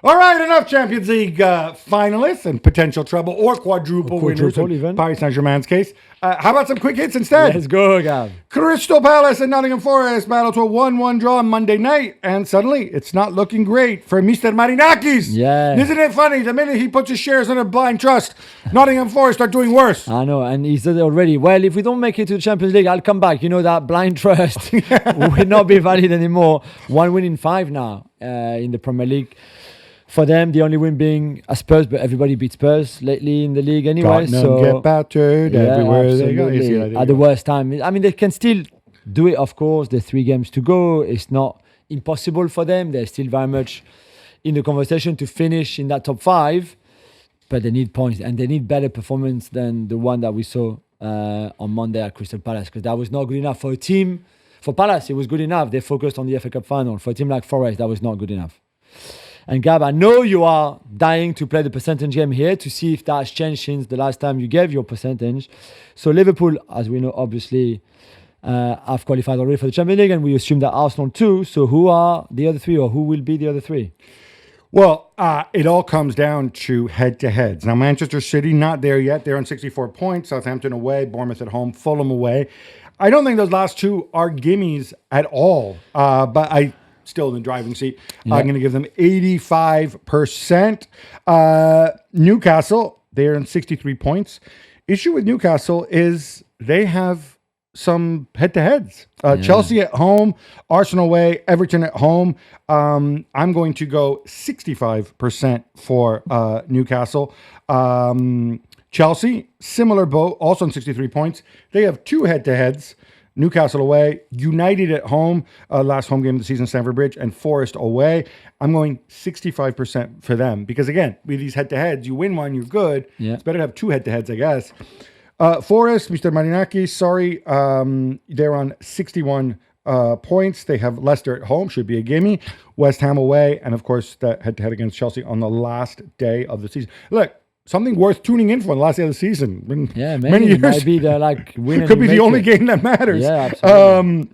All right, enough Champions League finalists and potential treble or quadruple winners in even. Paris Saint-Germain's case. How about some quick hits instead? Let's go, Gav. Crystal Palace and Nottingham Forest battled to a 1-1 draw on Monday night, and suddenly it's not looking great for Mr. Marinakis. Yeah. Isn't it funny? The minute he puts his shares in a blind trust, Nottingham Forest are doing worse. I know, and he said it already. Well, if we don't make it to the Champions League, I'll come back. You know, that blind trust will not be valid anymore. 1 win in 5 now in the Premier League. For them, the only win being a Spurs, but everybody beats Spurs lately in the league anyway. Tottenham get battered everywhere they go. You see that, At the worst time. I mean, they can still do it, of course. There's 3 games to go. It's not impossible for them. They're still very much in the conversation to finish in that top 5, but they need points and they need better performance than the one that we saw on Monday at Crystal Palace, because that was not good enough for a team. For Palace, it was good enough. They focused on the FA Cup final. For a team like Forest, that was not good enough. And Gab, I know you are dying to play the percentage game here to see if that has changed since the last time you gave your percentage. So Liverpool, as we know, obviously have qualified already for the Champions League, and we assume that Arsenal too. So who are the other 3, or who will be the other 3? Well, it all comes down to head-to-heads. Now, Manchester City, not there yet. They're on 64 points. Southampton away, Bournemouth at home, Fulham away. I don't think those last 2 are gimmies at all, but I still in the driving seat. Yeah. I'm going to give them 85%. Newcastle, they're on 63 points. Issue with Newcastle is they have some head-to-heads. Chelsea at home, Arsenal away, Everton at home. I'm going to go 65% for Newcastle. Chelsea, similar boat, also on 63 points. They have 2 head-to-heads. Newcastle away, United at home, last home game of the season, Stamford Bridge, and Forest away. I'm going 65% for them because, again, with these head-to-heads, you win one, you're good. Yeah. It's better to have 2 head-to-heads, I guess. Forest, Mr. Marinakis, sorry, they're on 61 points. They have Leicester at home, should be a gimme. West Ham away, and, of course, that head-to-head against Chelsea on the last day of the season. Look, something worth tuning in for on the last day of the season. Many years. Might be the win. Could be the only game that matters. Yeah, absolutely.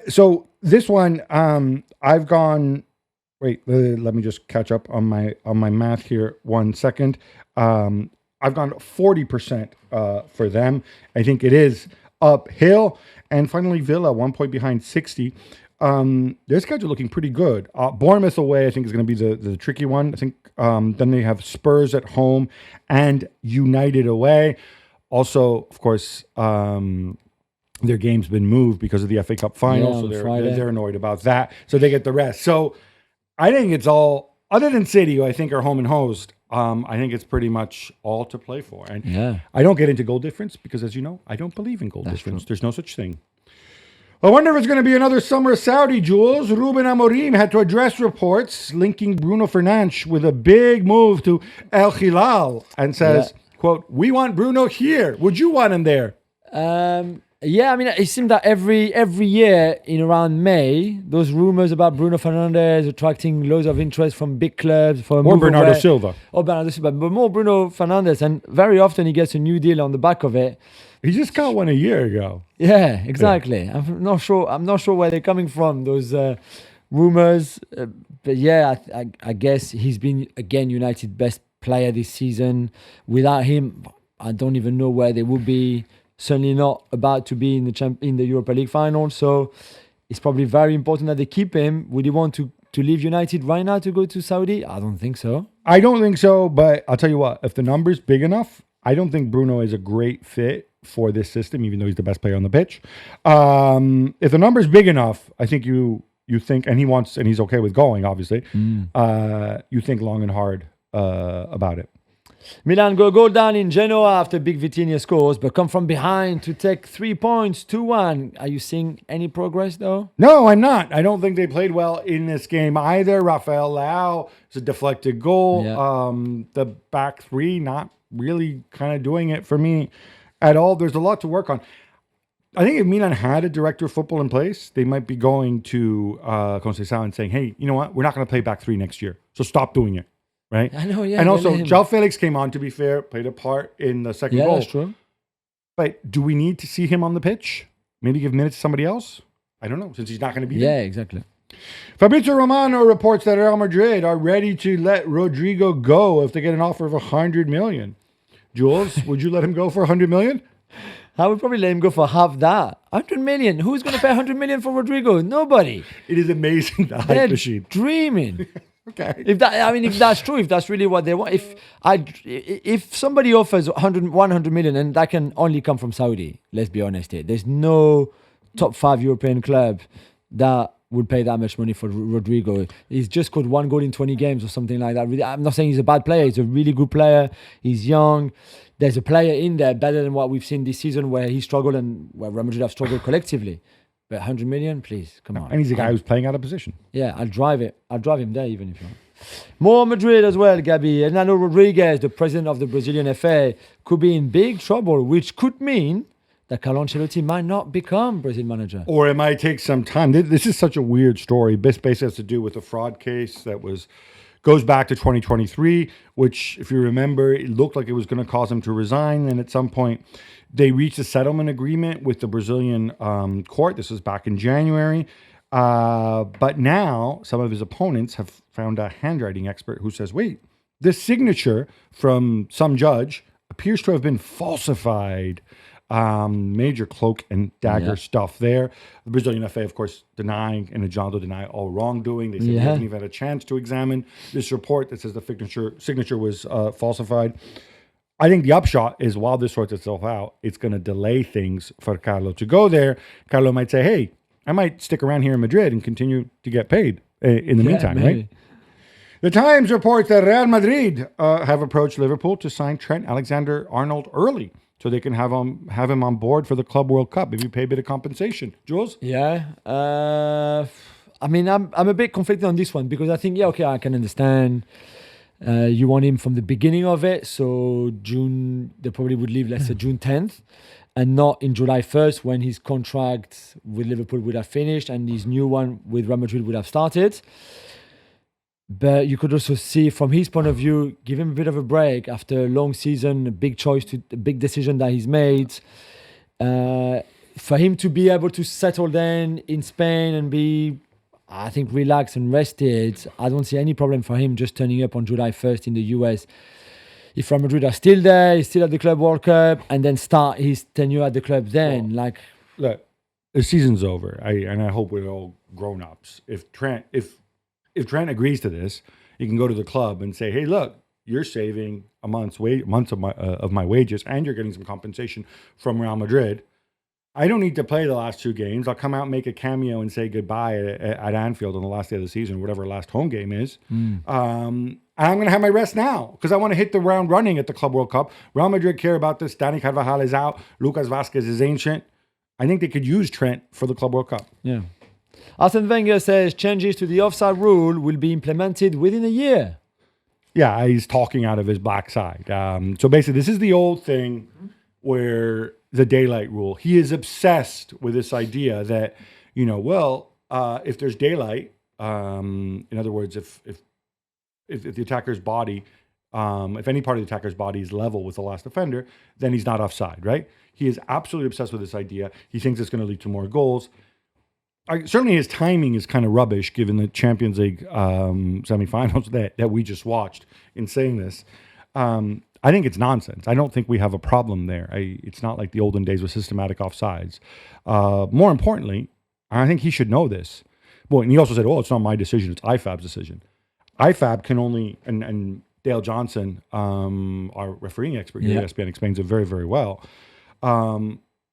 So this one, I've gone. Wait, let me just catch up on my math here. 1 second. I've gone 40% for them. I think it is uphill. And finally, Villa, 1 point behind 60. Their schedule looking pretty good. Bournemouth away, I think, is going to be the tricky one. I think then they have Spurs at home and United away. Also, of course, their game's been moved because of the FA Cup final, so they're annoyed about that. So they get the rest. So I think it's all, other than City, who I think are home and host, I think it's pretty much all to play for. And I don't get into goal difference because, as you know, I don't believe in goal difference. True. There's no such thing. I wonder if it's going to be another summer of Saudi, Jules. Ruben Amorim had to address reports linking Bruno Fernandes with a big move to El Hilal and says, quote, "We want Bruno here. Would you want him there?" Yeah, I mean, it seems that every year in around May, those rumors about Bruno Fernandes attracting loads of interest from big clubs for or Bernardo Silva. Or Bernardo Silva, but more Bruno Fernandes, and very often he gets a new deal on the back of it. He just got one a year ago. Yeah, exactly. Yeah. I'm not sure where they're coming from, those rumors. But yeah, I guess he's been, again, United's best player this season. Without him, I don't even know where they would be. Certainly not about to be in the Europa League final. So it's probably very important that they keep him. Would he want to leave United right now to go to Saudi? I don't think so. I don't think so, but I'll tell you what, if the number's big enough, I don't think Bruno is a great fit for this system, even though he's the best player on the pitch. If the number's big enough, I think you think, and he's okay with going, obviously, you think long and hard about it. Milan go goal down in Genoa after Big Vitinha scores, but come from behind to take 3 points, 2-1. Are you seeing any progress, though? No, I'm not. I don't think they played well in this game either. Rafael Leao, it's a deflected goal. Yeah. The back 3, not really kind of doing it for me at all. There's a lot to work on. I think if Milan had a director of football in place, they might be going to Conceição and saying, hey, you know what? We're not going to play back 3 next year, so stop doing it. Right? I know, yeah. And also, João Felix came on, to be fair, played a part in the second goal. Yeah, that's true. But do we need to see him on the pitch? Maybe give minutes to somebody else? I don't know, since he's not going to be there. Yeah, exactly. Fabrizio Romano reports that Real Madrid are ready to let Rodrygo go if they get an offer of 100 million. Jules, would you let him go for 100 million? I would probably let him go for half that. 100 million. Who's going to pay 100 million for Rodrygo? Nobody. It is amazing, the They're hype machine. dreaming. Okay. If that's true, if that's really what they want, if somebody offers 100 million, and that can only come from Saudi, let's be honest here. There's no top 5 European club that would pay that much money for Rodrygo. He's just scored 1 goal in 20 games or something like that. Really, I'm not saying he's a bad player. He's a really good player. He's young. There's a player in there better than what we've seen this season where he struggled and where Real Madrid have struggled collectively. But 100 million, please, come on. And he's a guy who's playing out of position. Yeah, I'll drive it. I'll drive him there even if you want. More Madrid as well, Gabi. Hernando Rodriguez, the president of the Brazilian FA, could be in big trouble, which could mean that Carlo Ancelotti might not become Brazil manager. Or it might take some time. This is such a weird story. This basically has to do with a fraud case that goes back to 2023, which, if you remember, it looked like it was going to cause him to resign. And at some point, they reached a settlement agreement with the Brazilian court. This was back in January. But now some of his opponents have found a handwriting expert who says, wait, this signature from some judge appears to have been falsified. Major cloak and dagger stuff there. The Brazilian FA, of course, denying and Adjando deny all wrongdoing. They said they haven't even had a chance to examine this report that says the signature was falsified. I think the upshot is while this sorts itself out, it's going to delay things for Carlo to go there. Carlo might say, hey, I might stick around here in Madrid and continue to get paid in the meantime, maybe. right? The Times reports that Real Madrid have approached Liverpool to sign Trent Alexander-Arnold early, so they can have him on board for the Club World Cup. Maybe pay a bit of compensation. Jules? Yeah. I mean, I'm a bit conflicted on this one because I think, I can understand. You want him from the beginning of it. So June, they probably would leave, let's say, June 10th. And not in July 1st when his contract with Liverpool would have finished and his new one with Real Madrid would have started. But you could also see from his point of view, give him a bit of a break after a long season, a big decision that he's made. For him to be able to settle then in Spain and be, I think, relaxed and rested, I don't see any problem for him just turning up on July 1st in the US. If Real Madrid are still there, he's still at the Club World Cup, and then start his tenure at the club then. Look, the season's over, and I hope we're all grown-ups. If Trent agrees to this, he can go to the club and say, hey, look, you're saving a month's of my wages, and you're getting some compensation from Real Madrid. I don't need to play the last 2 games. I'll come out and make a cameo and say goodbye at Anfield on the last day of the season, whatever last home game is. I'm going to have my rest now because I want to hit the ground running at the Club World Cup. Real Madrid care about this. Dani Carvajal is out. Lucas Vazquez is ancient. I think they could use Trent for the Club World Cup. Yeah. Arsene Wenger says changes to the offside rule will be implemented within a year. Yeah, he's talking out of his backside. So basically, this is the old thing where the daylight rule. He is obsessed with this idea that, if there's daylight, in other words, if the attacker's body, if any part of the attacker's body is level with the last offender, then he's not offside, right? He is absolutely obsessed with this idea. He thinks it's going to lead to more goals. Certainly his timing is kind of rubbish given the Champions League semifinals that we just watched in saying this. I think it's nonsense. I don't think we have a problem there. It's not like the olden days with systematic offsides. More importantly, I think he should know this. Well, and he also said, it's not my decision. It's IFAB's decision. IFAB can only, and Dale Johnson, our refereeing expert here at ESPN, explains it very, very well.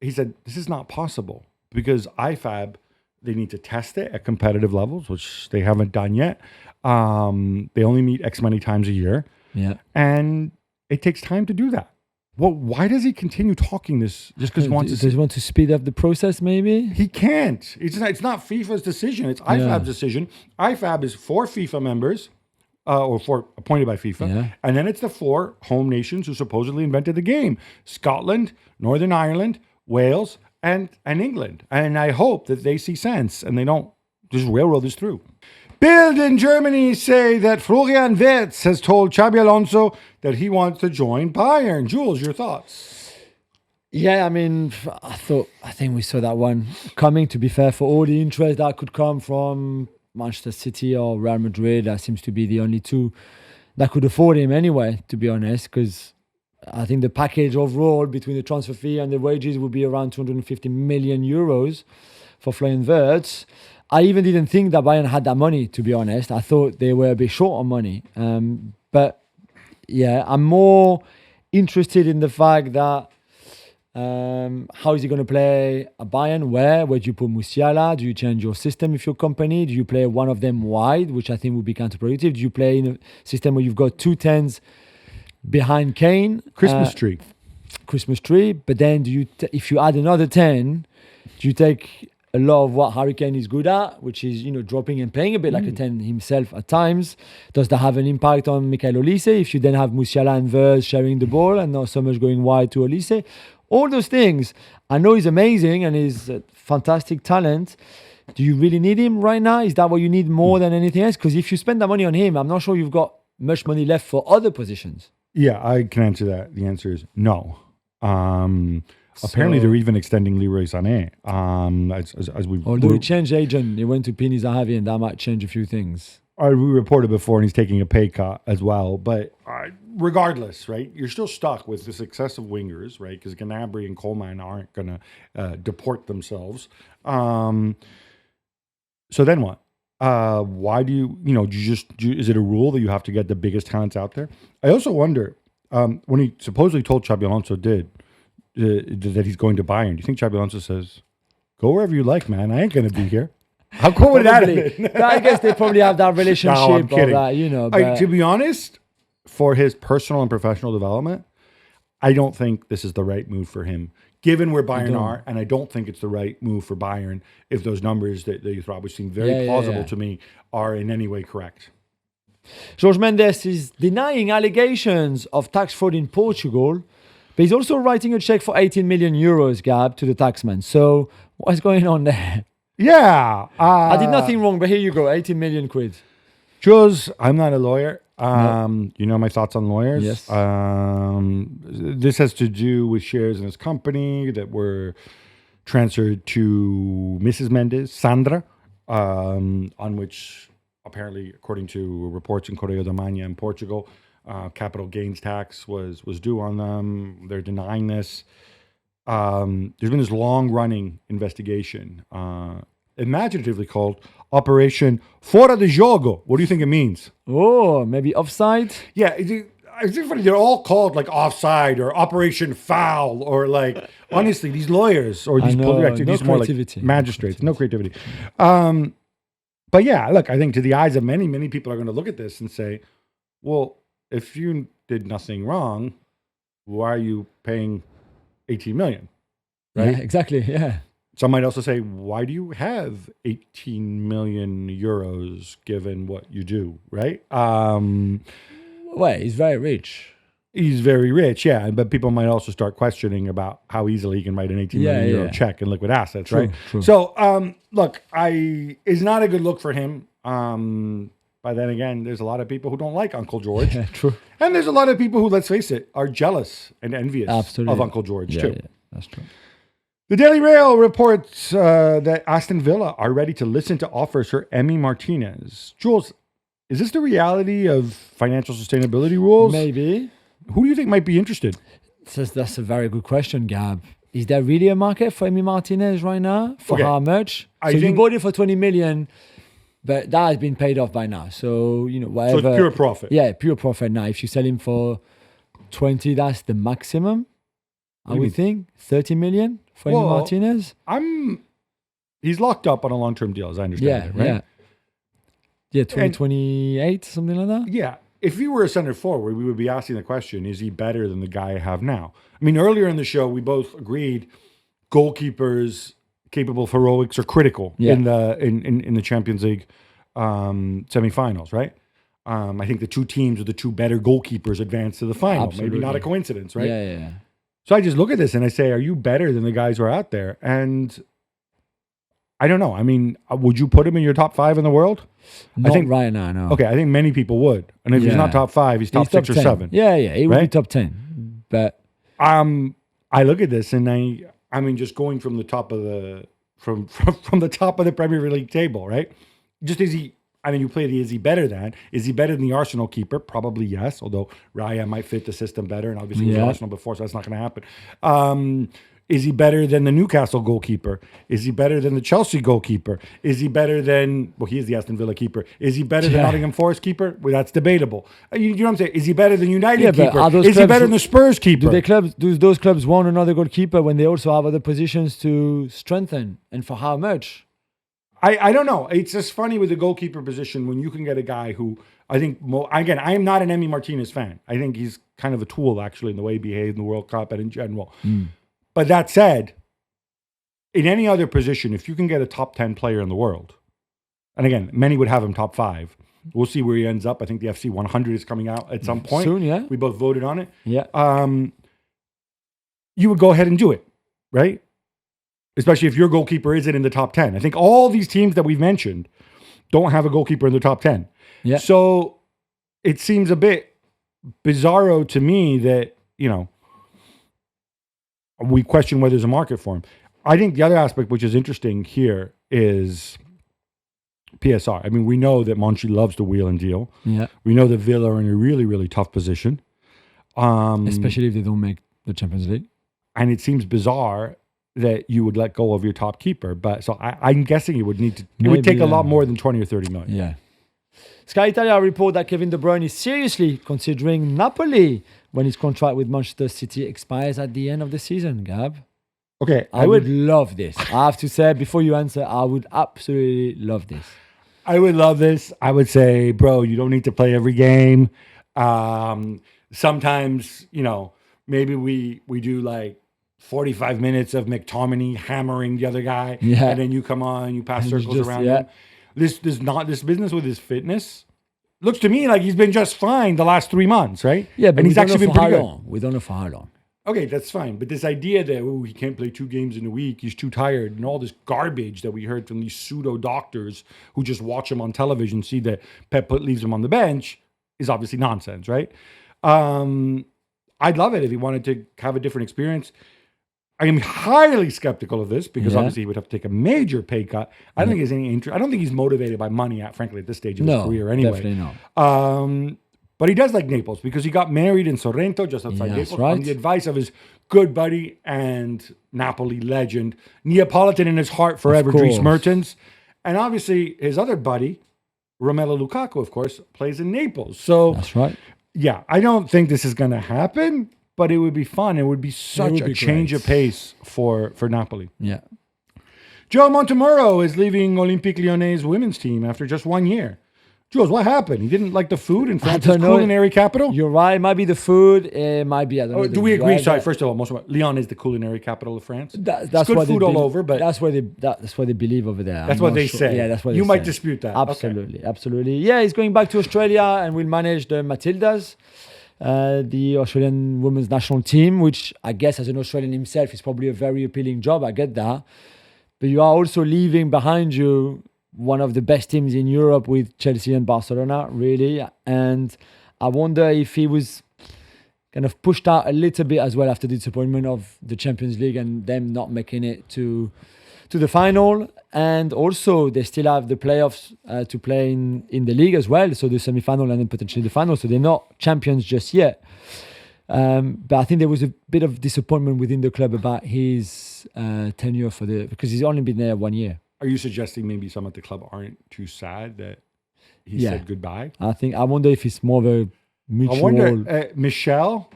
He said, this is not possible because IFAB, they need to test it at competitive levels, which they haven't done yet. They only meet X many times a year. Yeah. And it takes time to do that. Well, why does he continue talking this just because he wants to? Does he want to speed up the process, maybe? He can't. It's not FIFA's decision. It's IFAB's decision. IFAB is 4 FIFA members, or 4 appointed by FIFA. Yeah. And then it's the 4 home nations who supposedly invented the game. Scotland, Northern Ireland, Wales, and England. And I hope that they see sense and they don't just railroad this through. Bild in Germany say that Florian Wirtz has told Xabi Alonso that he wants to join Bayern. Jules, your thoughts? Yeah, I mean, I think we saw that one coming, to be fair, for all the interest that could come from Manchester City or Real Madrid. That seems to be the only two that could afford him anyway, to be honest, because I think the package overall between the transfer fee and the wages would be around 250 million euros for Florian Wirtz. I even didn't think that Bayern had that money, to be honest. I thought they were a bit short on money. But yeah, I'm more interested in the fact that how is he going to play at Bayern? Where do you put Musiala? Do you change your system if you're company? Do you play one of them wide, which I think would be counterproductive? Do you play in a system where you've got two tens behind Kane? Christmas tree. But then if you add another 10, do you take a lot of what Harry Kane is good at, which is, dropping and playing a bit like a 10 himself at times? Does that have an impact on Michael Olise if you then have Musiala and Wirtz sharing the ball and not so much going wide to Olise? All those things. I know he's amazing and he's a fantastic talent. Do you really need him right now? Is that what you need more than anything else? Because if you spend that money on him, I'm not sure you've got much money left for other positions. Yeah, I can answer that. The answer is no. Apparently, they're even extending Leroy Sané. Although he changed agent, he went to Pini Zahavi, and that might change a few things. We reported before, and he's taking a pay cut as well. But regardless, right, you're still stuck with the success of wingers, right? Because Gnabry and Coleman aren't going to deport themselves. So then what? Why do you is it a rule that you have to get the biggest talents out there? I also wonder, when he supposedly told Xabi Alonso that he's going to Bayern, do you think Xabi Alonso says, go wherever you like, man, I ain't going to be here? How cool would that have been? I guess they probably have that relationship. No, I'm kidding. Or that, but to be honest, for his personal and professional development, I don't think this is the right move for him, given where Bayern are, and I don't think it's the right move for Bayern if those numbers that you throw out, which seem very plausible to me, are in any way correct. Jorge Mendes is denying allegations of tax fraud in Portugal, but he's also writing a check for 18 million euros, Gab, to the taxman. So what's going on there? Yeah. I did nothing wrong, but here you go, 18 million quid. Jules, I'm not a lawyer. You know my thoughts on lawyers. Yes. This has to do with shares in his company that were transferred to Mrs. Mendes, Sandra, on which apparently, according to reports in Correio da Manhã in Portugal, capital gains tax was due on them. They're denying this. There's been this long-running investigation, imaginatively called Operation Fora de Jogo. What do you think it means? Oh, maybe offside? Yeah, it's funny. They're all called like Offside or Operation Foul or like, honestly, these lawyers or these these more like magistrates, no creativity. But yeah, look, I think to the eyes of many, many people are going to look at this and say, well, if you did nothing wrong, why are you paying 18 million? Right? Yeah, exactly. Yeah. Some might also say, why do you have 18 million euros given what you do? Right? Well, he's very rich. He's very rich, yeah. But people might also start questioning about how easily he can write an 18 million euro check in liquid assets, right? True. So, look, it's not a good look for him. But then again, there's a lot of people who don't like Uncle George. Yeah, true. And there's a lot of people who, let's face it, are jealous and envious of Uncle George, too. Yeah, that's true. The Daily Mail reports that Aston Villa are ready to listen to offers for Emi Martinez. Jules, is this the reality of financial sustainability rules? Maybe. Who do you think might be interested? That's a very good question, Gab. Is there really a market for Emi Martinez right now? For how much? You bought it for 20 million, but that has been paid off by now. So, whatever. So it's pure profit. Yeah, pure profit now. If you sell him for 20, that's the maximum, I would think. 30 million for Emi Martinez? He's locked up on a long-term deal, as I understand it, right? Yeah, 2028, something like that? Yeah. If he were a center forward, we would be asking the question, is he better than the guy I have now? I mean, earlier in the show, we both agreed goalkeepers capable of heroics are critical in the Champions League semifinals, right? I think the two teams with the two better goalkeepers advance to the final. Absolutely. Maybe not a coincidence, right? Yeah. So I just look at this and I say, are you better than the guys who are out there? And I don't know. I mean, would you put him in your top 5 in the world? Not right now, no. Okay, I think many people would. And if he's not top 5, he's top 6 or 7. Yeah, he would be top 10. But I look at this and I mean, just going from the top of the from the top of the Premier League table, right? just is he? I mean, you play the is he better than? Is he better than the Arsenal keeper? Probably yes. Although Raya might fit the system better, and obviously he was Arsenal before, so that's not going to happen. Is he better than the Newcastle goalkeeper? Is he better than the Chelsea goalkeeper? Is he better than, well, he is the Aston Villa keeper. Is he better than Nottingham Forest keeper? Well, that's debatable. You know what I'm saying? Is he better than United keeper? Is he better than the Spurs keeper? Do those clubs want another goalkeeper when they also have other positions to strengthen? And for how much? I don't know. It's just funny with the goalkeeper position when you can get a guy who, I think, again, I am not an Emmy Martinez fan. I think he's kind of a tool, actually, in the way he behaved in the World Cup and in general. But that said, in any other position, if you can get a top 10 player in the world, and again, many would have him top 5. We'll see where he ends up. I think the FC 100 is coming out at some point. Soon, yeah. We both voted on it. Yeah. You would go ahead and do it, right? Especially if your goalkeeper isn't in the top 10. I think all these teams that we've mentioned don't have a goalkeeper in the top 10. Yeah. So it seems a bit bizarro to me that, we question whether there's a market for him. I think the other aspect which is interesting here is PSR. I mean, we know that Monchi loves to wheel and deal. Yeah. We know that Villa are in a really, really tough position. Especially if they don't make the Champions League. And it seems bizarre that you would let go of your top keeper. But so I'm guessing it would take a lot more than 20 or 30 million. Yeah. Sky Italia report that Kevin De Bruyne is seriously considering Napoli when his contract with Manchester City expires at the end of the season, Gab. Okay. I would love this. I have to say, before you answer, I would absolutely love this. I would love this. I would say, bro, you don't need to play every game. Sometimes, maybe we do like 45 minutes of McTominay hammering the other guy. Yeah. And then you come on, you pass circles around him. This business with his fitness looks to me like he's been just fine the last 3 months, right? Yeah, but and he's actually been pretty good. We don't know for how long. Okay, that's fine. But this idea that, he can't play 2 games in a week, he's too tired, and all this garbage that we heard from these pseudo doctors who just watch him on television, see that Pep leaves him on the bench, is obviously nonsense, right? I'd love it if he wanted to have a different experience. I am highly skeptical of this because obviously he would have to take a major pay cut. I don't think there's any interest. I don't think he's motivated by money, frankly, at this stage of his career anyway. Definitely not. But he does like Naples because he got married in Sorrento, just outside Naples, right. on the advice of his good buddy and Napoli legend, Neapolitan in his heart forever, Dries Mertens. And obviously his other buddy, Romelu Lukaku, of course, plays in Naples. So that's right. Yeah, I don't think this is going to happen. But it would be fun. It would be such a change of pace for Napoli. Yeah. Joe Montemurro is leaving Olympique Lyonnais women's team after just 1 year. Jules, what happened? He didn't like the food in France's culinary capital? You're right. It might be the food. It might be, I don't know. Do we agree? Sorry, first of all, Lyon is the culinary capital of France. That's good food all over, but that's what they believe over there. That's what they say. Yeah, that's what you might dispute that. Absolutely, absolutely. Yeah, he's going back to Australia and will manage the Matildas. The Australian women's national team, which I guess as an Australian himself is probably a very appealing job. I get that. But you are also leaving behind you one of the best teams in Europe with Chelsea and Barcelona, really. And I wonder if he was kind of pushed out a little bit as well after the disappointment of the Champions League and them not making it to the final. And also they still have the playoffs to play in the league as well, so the semi-final and then potentially the final, so they're not champions just yet. But I think there was a bit of disappointment within the club about his tenure because he's only been there 1 year. Are you suggesting maybe some at the club aren't too sad that he said goodbye? I wonder if it's more of a mutual... I wonder, Michelle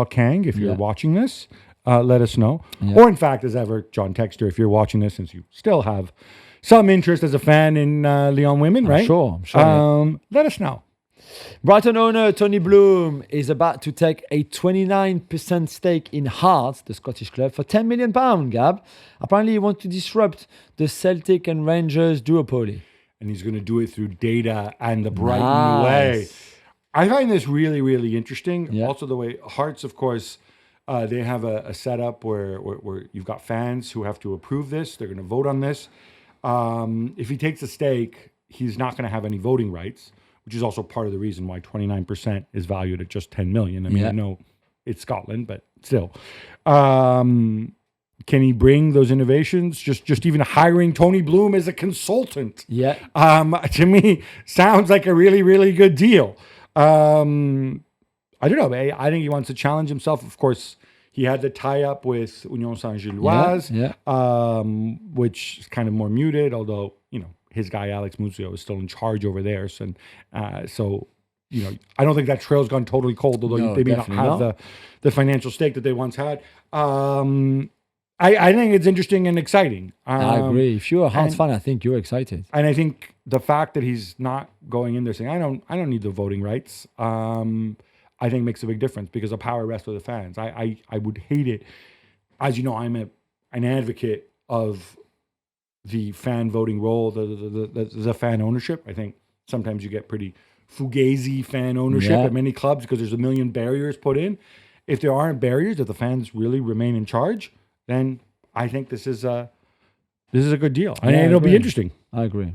Kang, if you're watching this, let us know. Yeah. Or in fact, as ever, John Textor, if you're watching this, since you still have some interest as a fan in Lyon women, right? I'm sure. Let us know. Brighton owner Tony Bloom is about to take a 29% stake in Hearts, the Scottish club, for £10 million, Gab. Apparently he wants to disrupt the Celtic and Rangers duopoly. And he's going to do it through data and the Brighton way. I find this really, really interesting. Yeah. Also the way Hearts, of course... they have a setup where you've got fans who have to approve this. They're going to vote on this. If he takes a stake, he's not going to have any voting rights, which is also part of the reason why 29% is valued at just 10 million. I mean, I know it's Scotland, but still. Can he bring those innovations? Just even hiring Tony Bloom as a consultant, Yeah. to me sounds like a really, really good deal. I don't know. I think he wants to challenge himself. Of course, he had the tie-up with Union Saint-Gilloise, which is kind of more muted, although, his guy Alex Muzio is still in charge over there. So, I don't think that trail's gone totally cold, although they may not have the financial stake that they once had. I think it's interesting and exciting. I agree. If you're a Hearts fan, I think you're excited. And I think the fact that he's not going in there saying, I don't need the voting rights, I think makes a big difference because the power rests with the fans. I would hate it. As you know, I'm an advocate of the fan voting role, the fan ownership. I think sometimes you get pretty fugazi fan ownership at many clubs because there's a million barriers put in. If there aren't barriers, if the fans really remain in charge, then I think this is a good deal. I think it'll be interesting. I agree.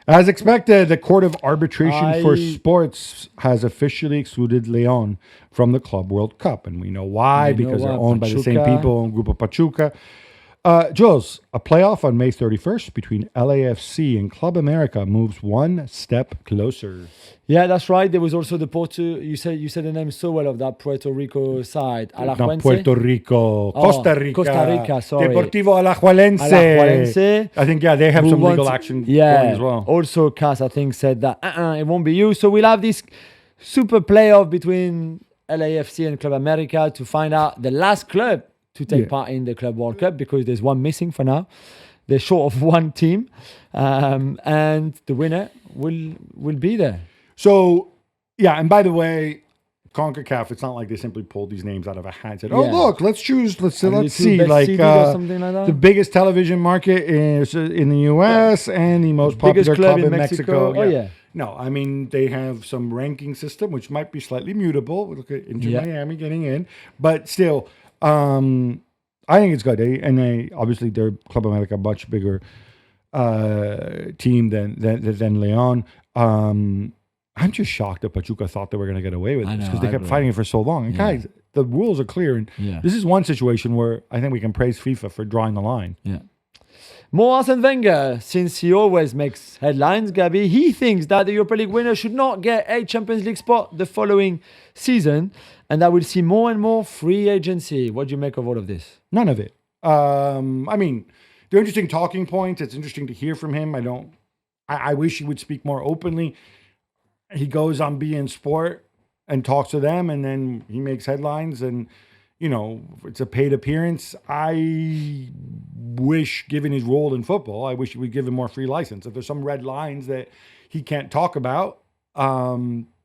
As expected, the Court of Arbitration for Sports has officially excluded Leon from the Club World Cup. And we know why, because they're owned by the same people, Grupo Pachuca. Jules, a playoff on May 31st between LAFC and Club America moves one step closer. Yeah, that's right. There was also the you said the name so well of that Puerto Rico side. Not Puerto Rico, Costa Rica. Costa Rica, sorry. Deportivo Alajuelense. I think, they have some legal action going as well. Also, CAS, I think, said that it won't be you. So we'll have this super playoff between LAFC and Club America to find out the last club to take part in the Club World Cup because there's one missing for now. They're short of one team. And the winner will be there. So, and by the way, CONCACAF, it's not like they simply pulled these names out of a hat and said, look, let's see. Like, the biggest television market is in the U.S. and the most popular club in Mexico. No, I mean, they have some ranking system, which might be slightly mutable. Look at Inter Miami getting in. But still, I think it's good. Obviously, they're Club America, much bigger team than Leon. I'm just shocked that Pachuca thought they were going to get away with this because they kept fighting it for so long. And guys, the rules are clear. And this is one situation where I think we can praise FIFA for drawing the line. Yeah. More Arsene Wenger, since he always makes headlines, Gabi, he thinks that the Europa League winner should not get a Champions League spot the following season, and that we'll see more and more free agency. What do you make of all of this? None of it. I mean, they're interesting talking points. It's interesting to hear from him. I wish he would speak more openly. He goes on beIN Sport and talks to them, and then he makes headlines, and it's a paid appearance. I wish, given his role in football, I wish he would give him more free license. If there's some red lines that he can't talk about,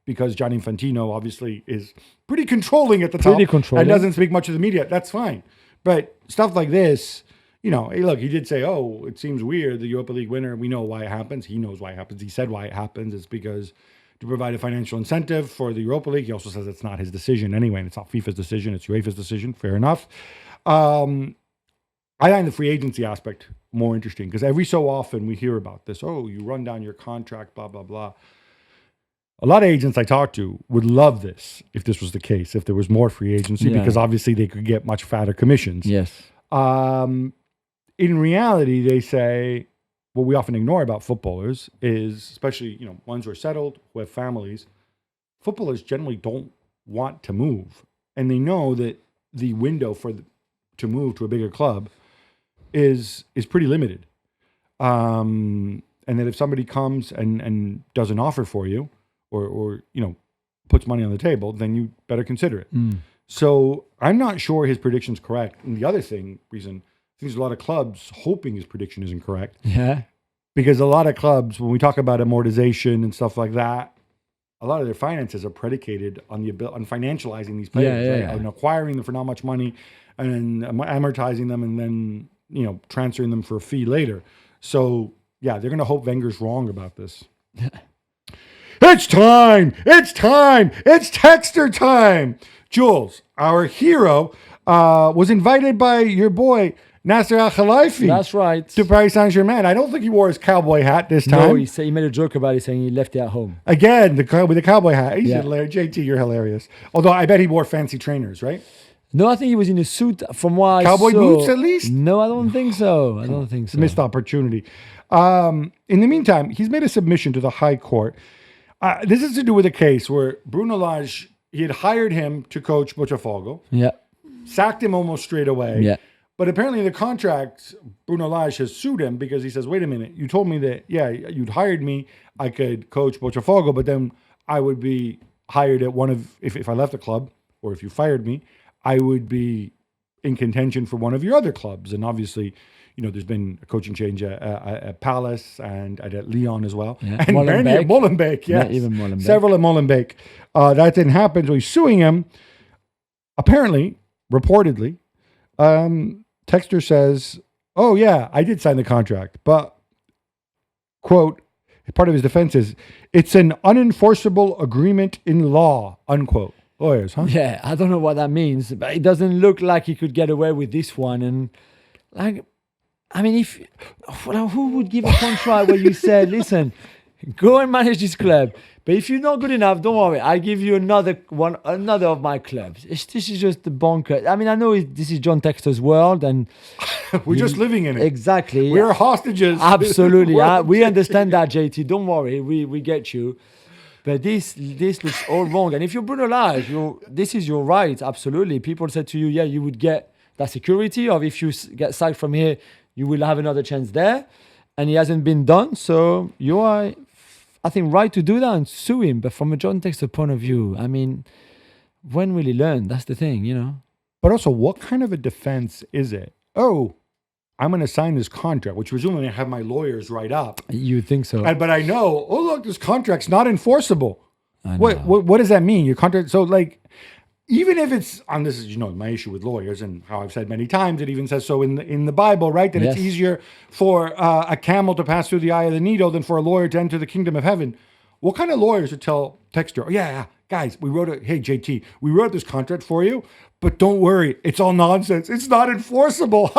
because Gianni Infantino obviously is pretty controlling at the top and doesn't speak much to the media, that's fine. But stuff like this, hey, look, he did say, it seems weird, the Europa League winner, we know why it happens. He knows why it happens. He said why it happens. It's because to provide a financial incentive for the Europa League. He also says it's not his decision anyway, and it's not FIFA's decision, it's UEFA's decision. Fair enough. I find the free agency aspect more interesting because every so often we hear about this. You run down your contract, blah, blah, blah. A lot of agents I talk to would love this if this was the case, if there was more free agency, because obviously they could get much fatter commissions. Yes. In reality, they say, what we often ignore about footballers is, especially, ones who are settled, who have families, footballers generally don't want to move. And they know that the window to move to a bigger club is pretty limited. And that if somebody comes and does an offer for you or puts money on the table, then you better consider it. So I'm not sure his prediction's correct. And the other reason, there's a lot of clubs hoping his prediction isn't correct. Yeah. Because a lot of clubs, when we talk about amortization and stuff like that, a lot of their finances are predicated on financializing these players, right? And acquiring them for not much money and amortizing them and then, transferring them for a fee later. So, they're going to hope Wenger's wrong about this. It's time! It's Textor time! Jules, our hero, was invited by your boy, Nasser Al-Khelaifi. That's right. To Paris Saint-Germain. I don't think he wore his cowboy hat this time. No, he made a joke about it, saying he left it at home. Again, with the cowboy hat. He's hilarious. JT, you're hilarious. Although I bet he wore fancy trainers, right? No, I think he was in a suit from what Cowboy I saw. boots at least? No, I don't think so. I don't think so. Missed opportunity. In the meantime, he's made a submission to the High Court. This is to do with a case where Bruno Lage, he had hired him to coach Botafogo, Yeah. sacked him almost straight away. Yeah. But apparently in the contract, Bruno Lage has sued him because he says, wait a minute, you told me that, yeah, you'd hired me, I could coach Botafogo, but then I would be hired at one of, if I left the club, or if you fired me, I would be in contention for one of your other clubs. And obviously, you know, there's been a coaching change at Palace and at Lyon as well. Yeah. And Molenbeek, yes. Yeah, even Molenbeek. Several at Molenbeek. That didn't happen, so he's suing him. Apparently, reportedly, Textor says, oh yeah, I did sign the contract, but, quote, part of his defense is, it's an unenforceable agreement in law, unquote. Lawyers, huh? Yeah, I don't know what that means, but it doesn't look like he could get away with this one. And like, I mean, who would give a contract where you said, listen, go and manage this club, but if you're not good enough, don't worry, I give you another of my clubs. This is just the bonker. I mean, I know this is John Textor's world, and we're just living in it. Exactly. We're hostages. Absolutely. We understand that, JT. Don't worry, we get you. But this looks all wrong. And if you're Bruno Lage, this is your right. Absolutely. People said to you, yeah, you would get that security of if you get sacked from here, you will have another chance there. And it hasn't been done. So you are, I think, right to do that and sue him. But from a John Textor point of view, I mean, when will he learn? That's the thing, you know. But also, what kind of a defense is it? Oh, I'm going to sign this contract, which presumably I have my lawyers write up. You think so? But I know, oh, look, this contract's not enforceable. I know. What does that mean? Your contract, so like, even if it's, and this is, you know, my issue with lawyers and how I've said many times, it even says so in the Bible, right? That Yes. it's easier for a camel to pass through the eye of the needle than for a lawyer to enter the kingdom of heaven. What kind of lawyers would tell Textor, oh, yeah, guys, hey, JT, we wrote this contract for you, but don't worry, it's all nonsense. It's not enforceable.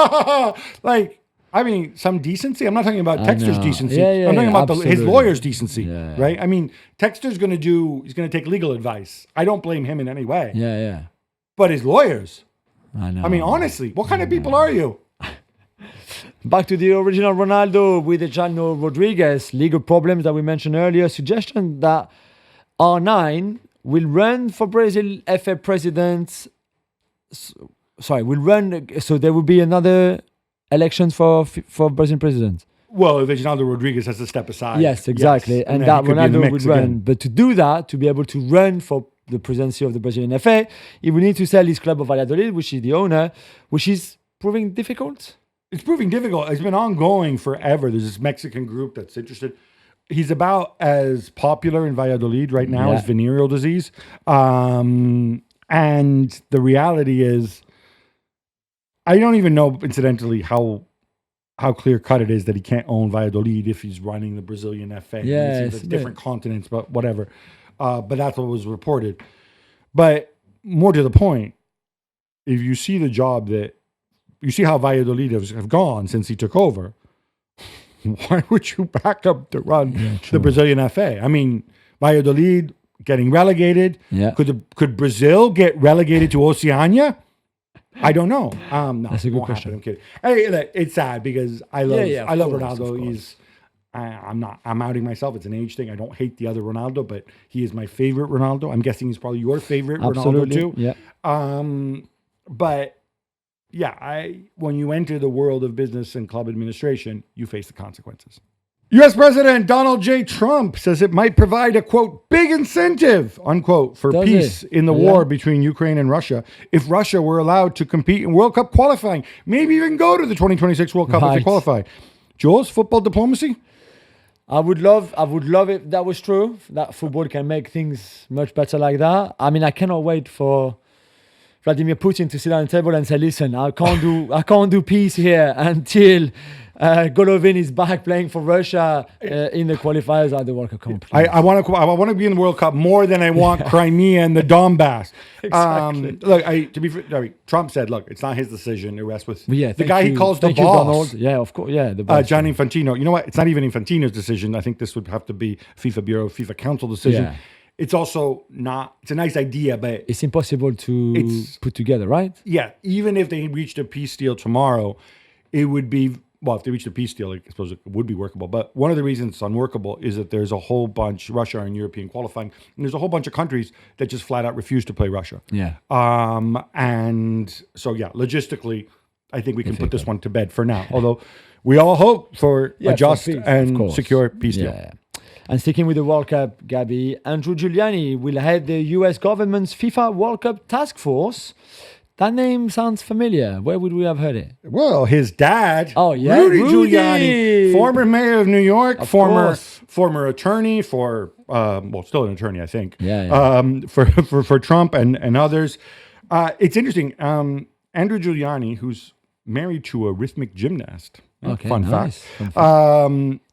Like, I mean, some decency. I'm not talking about Textor's decency. I'm talking about his lawyer's decency, right? I mean, Textor's he's going to take legal advice. I don't blame him in any way. Yeah. But his lawyers, I know. I mean, honestly, what kind of people are you? Back to the original Ronaldo with Emiliano Rodriguez, legal problems that we mentioned earlier. Suggestion that R9 will run for Brazil FA president. Will run. So there will be another elections for Brazilian president. Well, if Ronaldo Rodriguez has to step aside. Yes, exactly. Yes. And that Ronaldo would run. Again. But to do that, to be able to run for the presidency of the Brazilian FA, he will need to sell his club of Valladolid, which is the owner, which is proving difficult. It's proving difficult. It's been ongoing forever. There's this Mexican group that's interested. He's about as popular in Valladolid right now as venereal disease. And the reality is, I don't even know, incidentally, how clear cut it is that he can't own Valladolid if he's running the Brazilian FA. Yes, it's different continents, but whatever. But that's what was reported. But more to the point, if you see the job that you see how Valladolid have gone since he took over, why would you back up to run the Brazilian FA? I mean, Valladolid getting relegated. Yeah. Could Brazil get relegated to Oceania? I don't know. No, that's a good question. I'm kidding. Hey, look, it's sad because I love Ronaldo. I'm outing myself. It's an age thing. I don't hate the other Ronaldo, but he is my favorite Ronaldo. I'm guessing he's probably your favorite Ronaldo too. Yeah. But yeah, when you enter the world of business and club administration, you face the consequences. U.S. President Donald J. Trump says it might provide a, quote, big incentive, unquote, for peace in the war between Ukraine and Russia if Russia were allowed to compete in World Cup qualifying, maybe even go to the 2026 World Cup if they qualify. Jules, football diplomacy? I would love if that was true, that football can make things much better like that. I mean, I cannot wait for Vladimir Putin to sit down at the table and say, listen, I can't do peace here until Golovin is back playing for Russia in the qualifiers at the World Cup. I want to be in the World Cup more than I want Crimea and the Donbass. Exactly. Trump said, look, it's not his decision. It rests with the guy he calls the boss. Donald. Yeah, of course. Yeah, the boss. Gianni Infantino. You know what? It's not even Infantino's decision. I think this would have to be FIFA Bureau, FIFA Council decision. Yeah. it's also not. It's a nice idea, but It's impossible to put together, right? yeah, even if they reached a peace deal tomorrow, it would be, well, if they reached a peace deal, I suppose it would be workable. But one of the reasons it's unworkable is that there's a whole bunch, Russia in European qualifying, and there's a whole bunch of countries that just flat out refuse to play Russia. Yeah. And so, yeah, logistically, I think we can put this one to bed for now. Although we all hope for a just peace, of and course. secure peace deal. Yeah. And sticking with the World Cup, Gabby, Andrew Giuliani will head the US government's FIFA World Cup task force. That name sounds familiar. Where would we have heard it? Well, his dad, Rudy. Giuliani, former mayor of New York, former attorney for, still an attorney, I think, for Trump and others. It's interesting. Andrew Giuliani, who's married to a rhythmic gymnast. Fun fact.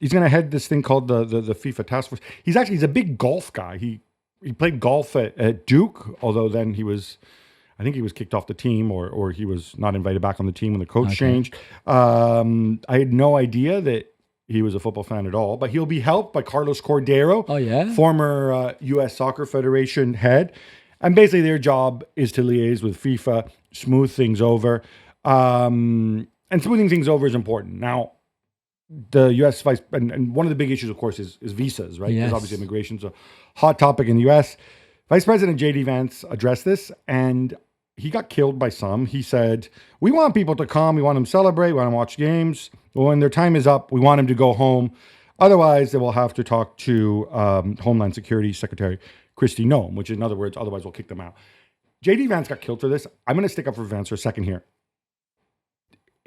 He's going to head this thing called the FIFA Task Force. He's a big golf guy. He played golf at Duke, although then I think he was kicked off the team or he was not invited back on the team when the coach changed. I had no idea that he was a football fan at all, but he'll be helped by Carlos Cordero, former U.S. Soccer Federation head. And basically their job is to liaise with FIFA, smooth things over. And smoothing things over is important. Now, the U.S. and one of the big issues, of course, is visas, right? Because obviously immigration's a hot topic in the U.S. Vice President J.D. Vance addressed this, and he got killed by some. He said, we want people to come. We want them to celebrate. We want them to watch games. But when their time is up, we want them to go home. Otherwise, they will have to talk to Homeland Security Secretary Kristi Noem, which in other words, otherwise we'll kick them out. J.D. Vance got killed for this. I'm going to stick up for Vance for a second here.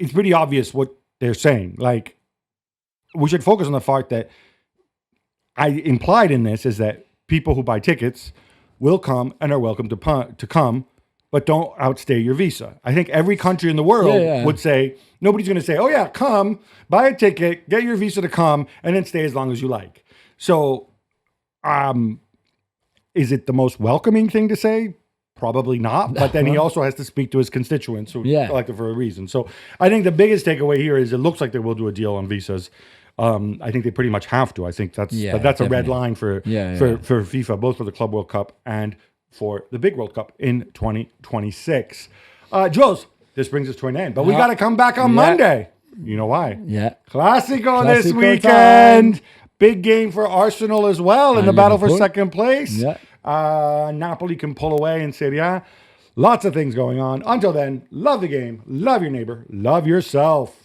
It's pretty obvious what they're saying. Like, we should focus on the fact that I implied in this is that people who buy tickets will come and are welcome to come, but don't outstay your visa. I think every country in the world would say, nobody's going to say, oh yeah, come, buy a ticket, get your visa to come, and then stay as long as you like. So, is it the most welcoming thing to say? Probably not, but then he also has to speak to his constituents who elected for a reason. So I think the biggest takeaway here is it looks like they will do a deal on visas. I think they pretty much have to. I think that's a red line for FIFA, both for the Club World Cup and for the big World Cup in 2026. Jules, this brings us to an end, but we got to come back on Monday. You know why? Yeah. Classico this weekend. Time. Big game for Arsenal as well in the battle for second place. Yeah. Napoli can pull away in Serie A. Lots of things going on. Until then, love the game, love your neighbor, love yourself.